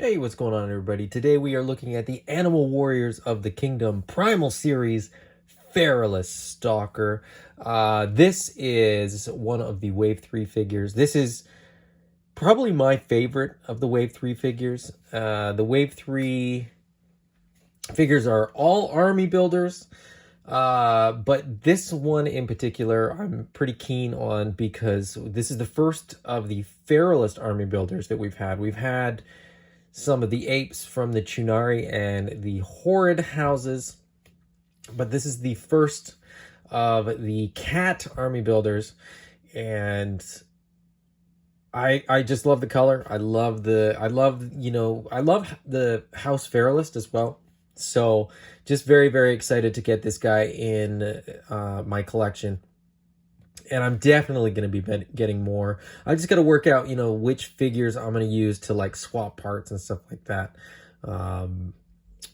Hey, what's going on, everybody? Today we are looking at the Animal Warriors of the Kingdom Primal Series Feralist Stalker. This is one of the Wave 3 figures. This is probably my favorite of the Wave 3 figures. The Wave 3 figures are all army builders, but this one in particular I'm pretty keen on because this is the first of the Feralist army builders that we've had. We've had some of the apes from the Chunari and the Horrid houses, but this is the first of the cat army builders, and I just love the color. I love the House Feralist as well. So just very excited to get this guy in my collection. And I'm definitely going to be getting more. I just got to work out, which figures I'm going to use to like swap parts and stuff like that.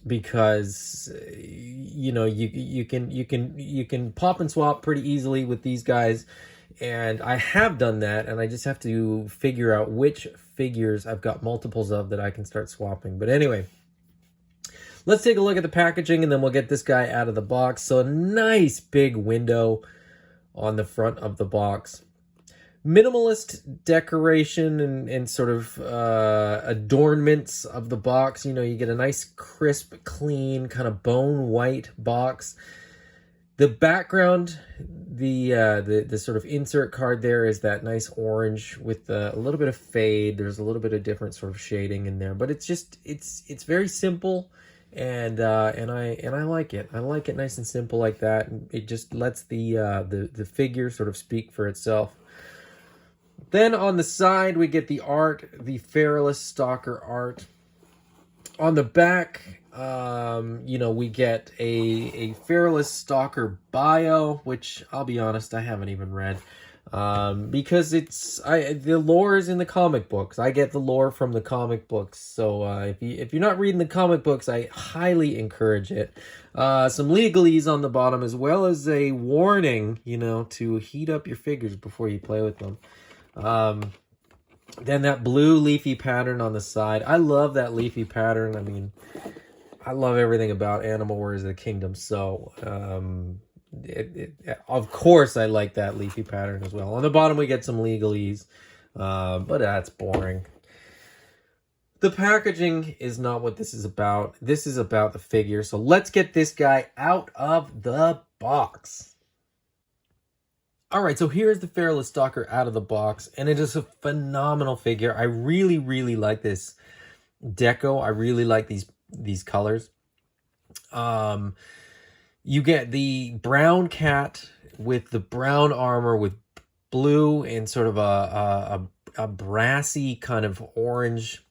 Because you can pop and swap pretty easily with these guys, and I have done that, and I just have to figure out which figures I've got multiples of that I can start swapping. But anyway, let's take a look at the packaging, and then we'll get this guy out of the box. So a nice big window on the front of the box. Minimalist decoration and sort of adornments of the box. You get a nice, crisp, clean, kind of bone white box. The background, the sort of insert card there is that nice orange with a little bit of fade. There's a little bit of different sort of shading in there, but it's very simple. And I like it. I like it nice and simple like that. And it just lets the figure sort of speak for itself. Then on the side we get the art, the Feralist Stalker art. On the back, we get a Feralist Stalker bio, which I'll be honest, I haven't even read. Because the lore is in the comic books. I get the lore from the comic books. So if you're not reading the comic books, I highly encourage it. Some legalese on the bottom, as well as a warning, to heat up your figures before you play with them. Then that blue leafy pattern on the side. I love that leafy pattern. I mean, I love everything about Animal Warriors of the Kingdom. So of course I like that leafy pattern as well. On the bottom we get some legalese, but that's boring. The packaging is not what this is about. This is about the figure. So let's get this guy out of the box. All right, so here's the Feralist Stalker out of the box, and it is a phenomenal figure. I really like this deco. I really like these colors. You get the brown cat with the brown armor with blue and sort of a brassy kind of orange,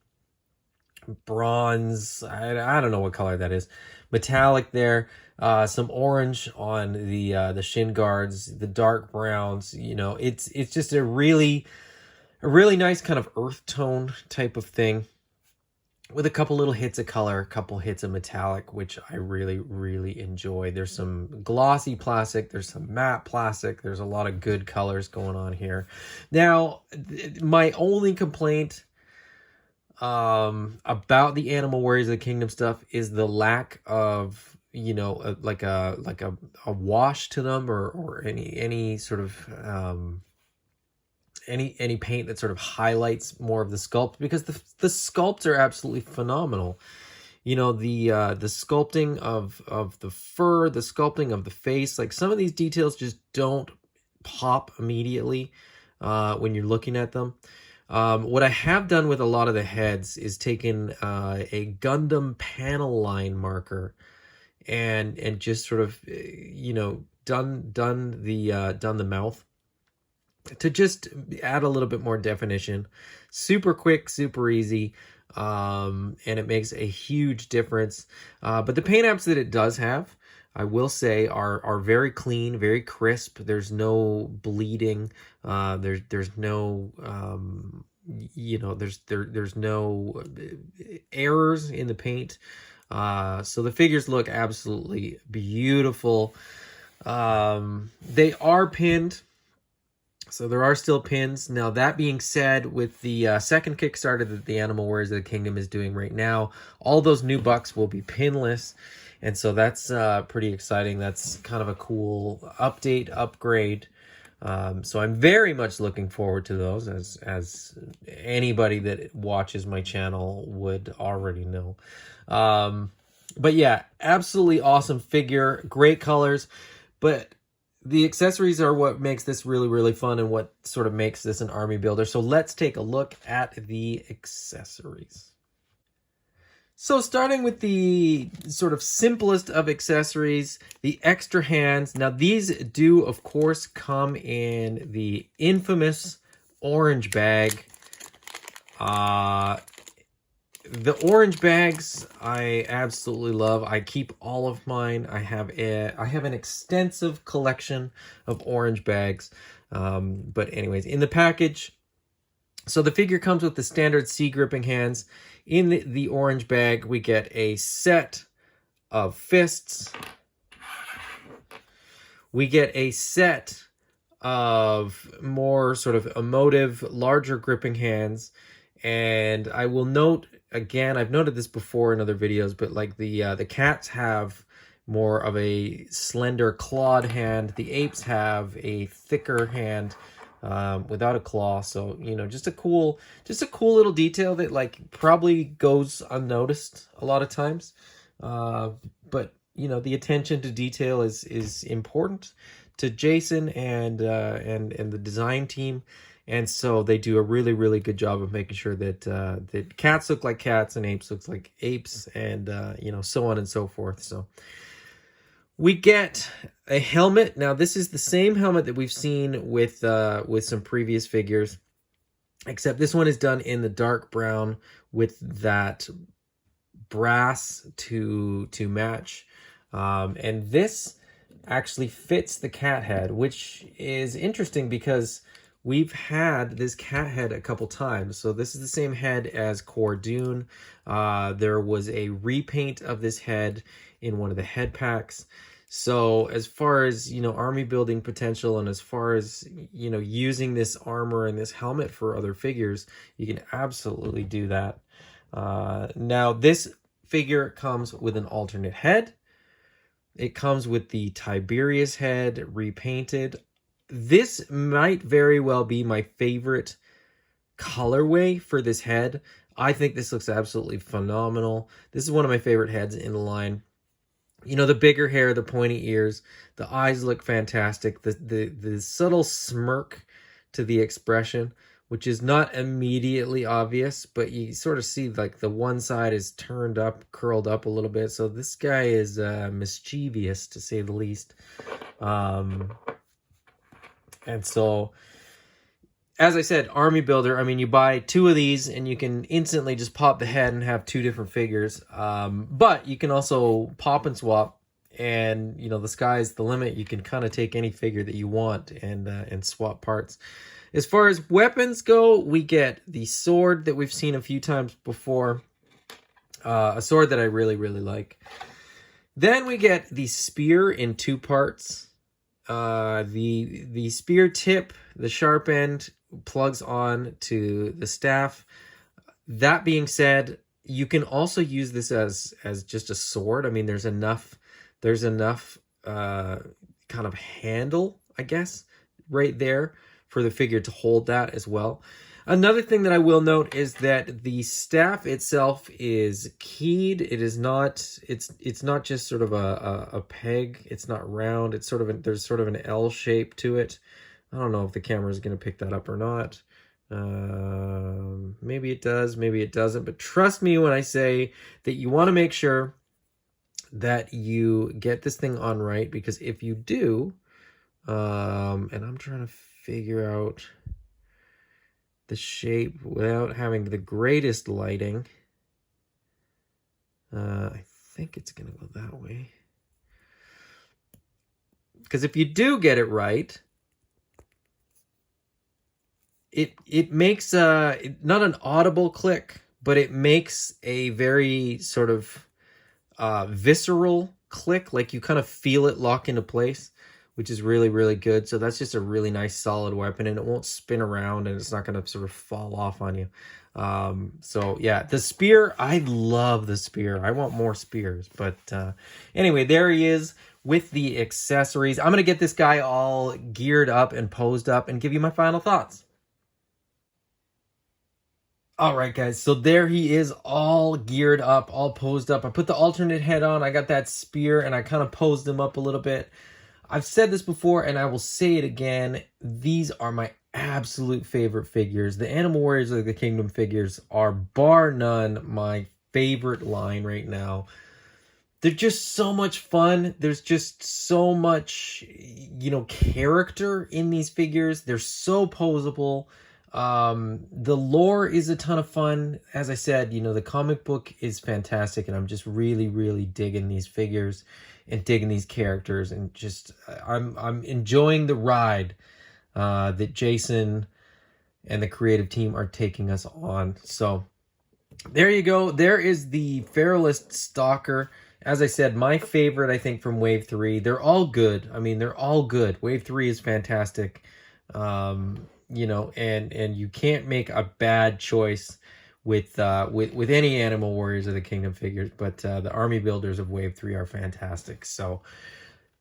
bronze. I don't know what color that is. Metallic there. Some orange on the shin guards, the dark browns. It's just a really nice kind of earth tone type of thing, with a couple little hits of color, a couple hits of metallic, which I really enjoy. There's some glossy plastic, there's some matte plastic, there's a lot of good colors going on here. Now, my only complaint about the Animal Warriors of the Kingdom stuff is the lack of like a wash to them, or any sort of any paint that sort of highlights more of the sculpt, because the sculpts are absolutely phenomenal. The sculpting of the fur, the sculpting of the face, like some of these details just don't pop immediately when you're looking at them. What I have done with a lot of the heads is taken a Gundam panel line marker and just sort of done the mouth to just add a little bit more definition. Super quick, super easy, and it makes a huge difference. But the paint apps that it does have, I will say, are very clean, very crisp. There's no bleeding. There's no there's no errors in the paint. So the figures look absolutely beautiful. They are pinned. So there are still pins. Now, that being said, with the second Kickstarter that the Animal Warriors of the Kingdom is doing right now, all those new bucks will be pinless. And so that's pretty exciting. That's kind of a cool update, upgrade. So I'm very much looking forward to those, as anybody that watches my channel would already know. But yeah, absolutely awesome figure, great colors. But the accessories are what makes this really, really fun and what sort of makes this an army builder. So let's take a look at the accessories. So starting with the sort of simplest of accessories, the extra hands. Now these do, of course, come in the infamous orange bag. The orange bags I absolutely love. I keep all of mine. I have an extensive collection of orange bags. But anyways, in the package, so the figure comes with the standard C gripping hands. In the orange bag, we get a set of fists. We get a set of more sort of emotive, larger gripping hands. And I will note, again, I've noted this before in other videos, but like the cats have more of a slender clawed hand. The apes have a thicker hand without a claw. So, you know, just a cool little detail that like probably goes unnoticed a lot of times. But you know, the attention to detail is important to Jason and the design team. And so they do a really, really good job of making sure that that cats look like cats and apes looks like apes, and you know, so on and so forth. So we get a helmet. Now this is the same helmet that we've seen with some previous figures, except this one is done in the dark brown with that brass to match, and this actually fits the cat head, which is interesting because we've had this cat head a couple times. So this is the same head as Core Dune. There was a repaint of this head in one of the head packs. So as far as, you know, army building potential, and as far as, you know, using this armor and this helmet for other figures, you can absolutely do that. Now this figure comes with an alternate head. It comes with the Tiberius head repainted. This might very well be my favorite colorway for this head. I think this looks absolutely phenomenal. This is one of my favorite heads in the line. You know, the bigger hair, the pointy ears, the eyes look fantastic. The subtle smirk to the expression, which is not immediately obvious, but you sort of see like the one side is turned up, curled up a little bit. So this guy is mischievous, to say the least. And so, as I said, army builder, I mean, you buy two of these and you can instantly just pop the head and have two different figures. But you can also pop and swap, and, you know, the sky's the limit. You can kind of take any figure that you want and swap parts. As far as weapons go, we get the sword that we've seen a few times before. A sword that I really, really like. Then we get the spear in two parts. The spear tip, the sharp end, plugs on to the staff. That being said, you can also use this as just a sword. I mean, there's enough kind of handle, I guess, right there for the figure to hold that as well. Another thing that I will note is that the staff itself is keyed. It is not, it's not just sort of a peg. It's not round. It's sort of there's sort of an L shape to it. I don't know if the camera is going to pick that up or not. Maybe it does, maybe it doesn't. But trust me when I say that you want to make sure that you get this thing on right, because if you do, and I'm trying to figure out the shape without having the greatest lighting. I think it's going to go that way. Because if you do get it right, it makes not an audible click, but it makes a very sort of visceral click, like you kind of feel it lock into place, which is really, really good. So that's just a really nice solid weapon, and it won't spin around, and it's not going to sort of fall off on you. So yeah, the spear, I love the spear. I want more spears. But anyway, there he is with the accessories. I'm going to get this guy all geared up and posed up and give you my final thoughts. All right, guys, so there he is, all geared up, all posed up. I put the alternate head on, I got that spear, and I kind of posed him up a little bit. I've said this before, and I will say it again. These are my absolute favorite figures. The Animal Warriors of the Kingdom figures are, bar none, my favorite line right now. They're just so much fun. There's just so much, character in these figures. They're so posable. The lore is a ton of fun. As I said, the comic book is fantastic, and I'm just really, really digging these figures and digging these characters, and just I'm enjoying the ride that Jason and the creative team are taking us on. So there you go. There is the Feralist Stalker. As I said, my favorite, I think, from Wave 3. They're all good. I mean, they're all good. Wave 3 is fantastic. And you can't make a bad choice with any Animal Warriors of the Kingdom figures, but the army builders of Wave 3 are fantastic. So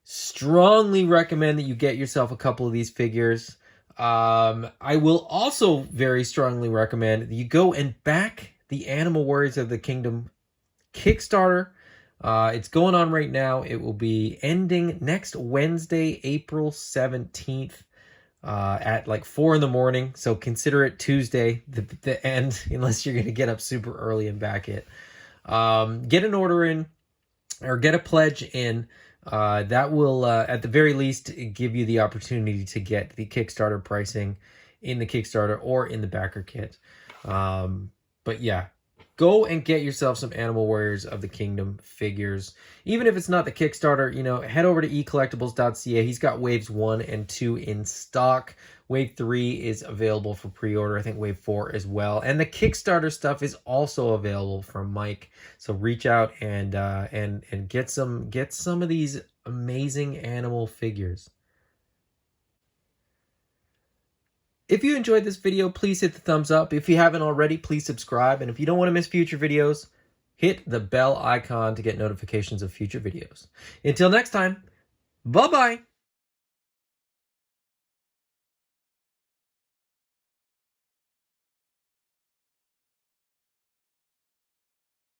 strongly recommend that you get yourself a couple of these figures. I will also very strongly recommend that you go and back the Animal Warriors of the Kingdom Kickstarter. It's going on right now. It will be ending next Wednesday, April 17th. At like 4 in the morning. So consider it Tuesday, the end, unless you're going to get up super early and back it. Get an order in, or get a pledge in. That will, at the very least, give you the opportunity to get the Kickstarter pricing in the Kickstarter or in the backer kit. But yeah, go and get yourself some Animal Warriors of the Kingdom figures. Even if it's not the Kickstarter, head over to ecollectibles.ca. He's got waves 1 and 2 in stock. Wave 3 is available for pre-order. I think wave 4 as well. And the Kickstarter stuff is also available from Mike. So reach out and get some of these amazing animal figures. If you enjoyed this video, please hit the thumbs up. If you haven't already, please subscribe. And if you don't want to miss future videos, hit the bell icon to get notifications of future videos. Until next time, bye-bye.